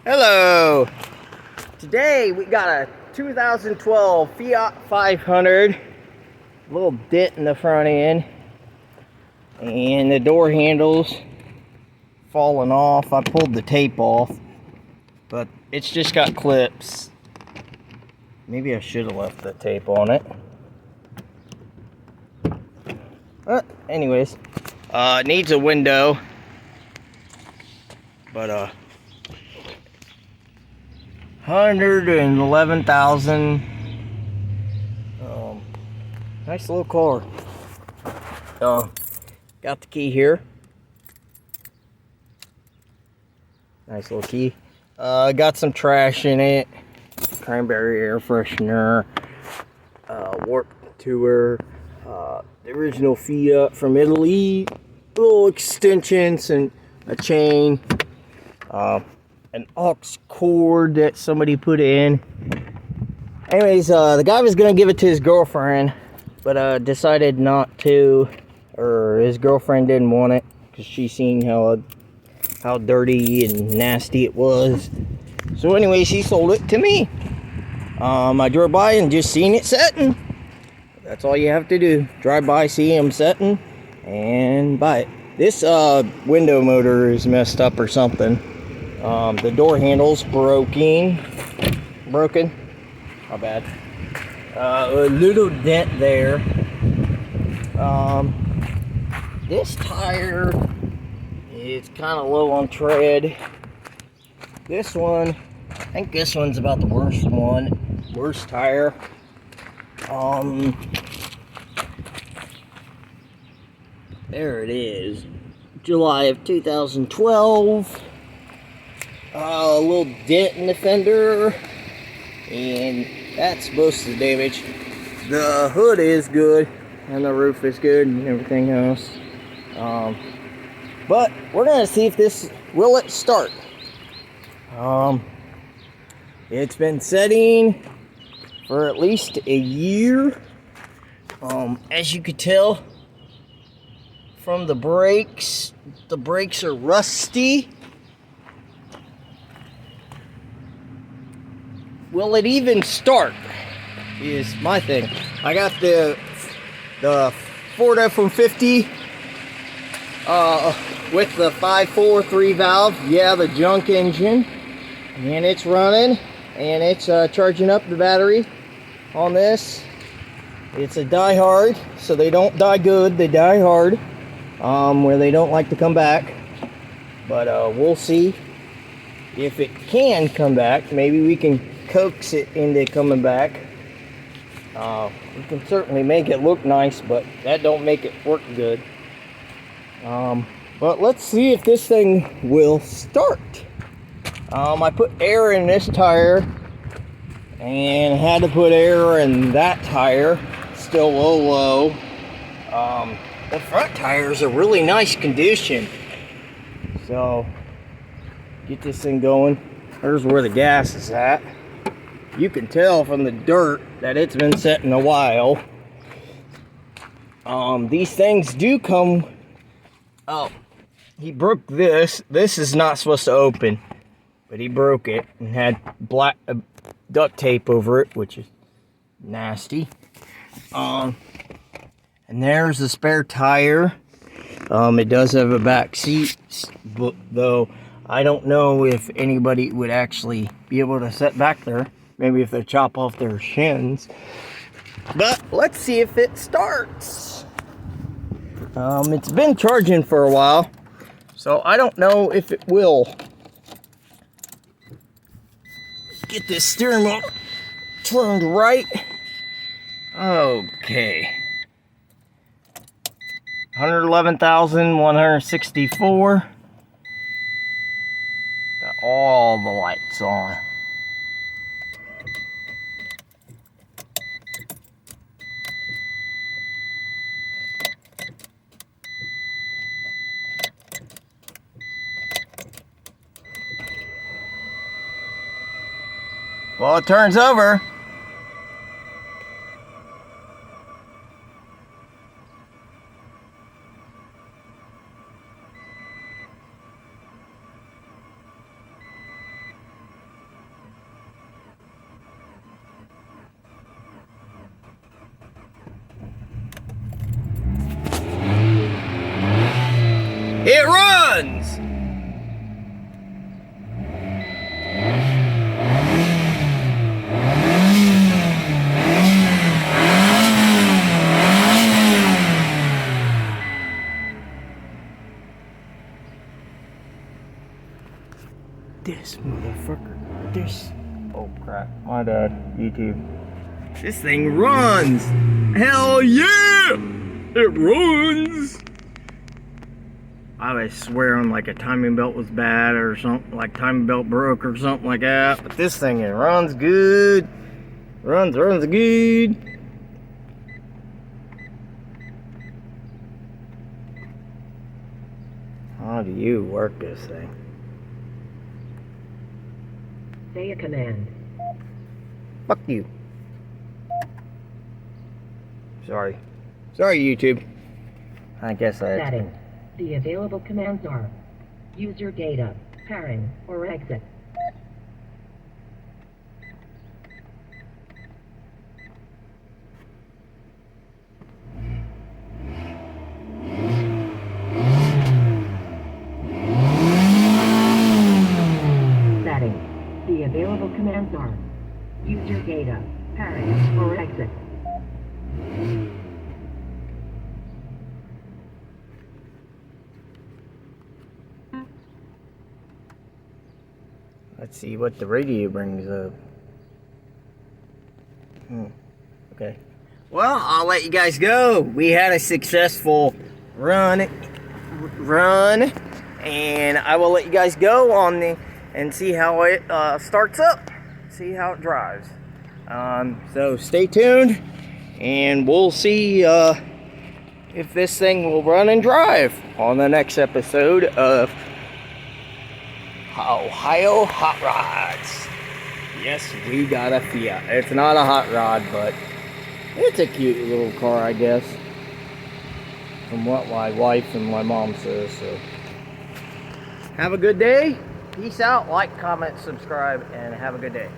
Hello! Today we got a 2012 Fiat 500. Little dent in the front end. And the door handles falling off. I pulled the tape off. But it's just got clips. Maybe I should have left the tape on it. Anyways. It needs a window. But 111,000. Nice little car. Got the key here. Nice little key. Got some trash in it. Cranberry air freshener. Warp tour. The original Fiat from Italy. Little extensions and a chain. An aux cord that somebody put in. Anyways, the guy was gonna give it to his girlfriend, but decided not to, or his girlfriend didn't want it because she seen how dirty and nasty it was. So anyways, he sold it to me. I drove by and just seen it setting. That's all you have to do. Drive by, see him setting, and buy it. This window motor is messed up or something. The door handle's broken. Not bad. A little dent there. This tire is kind of low on tread. This one, I think this one's about the worst one. Worst tire. There it is. July of 2012. A little dent in the fender, and that's most of the damage. The hood is good, and the roof is good, and everything else. But we're gonna see if this will it start. It's been setting for at least a year. As you could tell from the brakes are rusty. Will it even start? Is my thing. I got the Ford F-150 with the 5.4 valve. Yeah, the junk engine, and it's running, and it's charging up the battery on this. It's a die hard, so they don't die good. They die hard, where they don't like to come back. But we'll see if it can come back. Maybe we can coax it into coming back. We can certainly make it look nice, but that don't make it work good. But let's see if this thing will start. I put air in this tire and had to put air in that tire. Still low. The front tires are really nice condition. So get this thing going. There's where the gas is at. You can tell from the dirt that it's been setting a while. These things do come. Oh, he broke this. This is not supposed to open, but he broke it and had black duct tape over it, which is nasty. And there's the spare tire. It does have a back seat, but though I don't know if anybody would actually be able to sit back there. Maybe if they chop off their shins. But let's see if it starts. It's been charging for a while, so I don't know if it will. Get this steering wheel turned right. Okay. 111,164. Got all the lights on. Well, it turns over. this motherfucker. This. Oh crap. My bad. YouTube. This thing runs. Hell yeah! It runs. I was swearing like a timing belt was bad or something, like timing belt broke or something like that. But this thing, it runs good. Runs good. How do you work this thing? Say a command. Fuck you. Sorry, YouTube. I guess I had to. Setting. The available commands are user data, pairing, or exit. Setting. The available commands are user data, pairing, or exit. Let's see what the radio brings up. Okay. Well, I'll let you guys go. We had a successful run, and I will let you guys go on and see how it starts up, see how it drives. So stay tuned, and we'll see if this thing will run and drive on the next episode of Ohio Hot Rods. Yes, we got a Fiat. It's not a hot rod, but it's a cute little car, I guess, from what my wife and my mom says. So have a good day. Peace out. Like, comment, subscribe, and have a good day.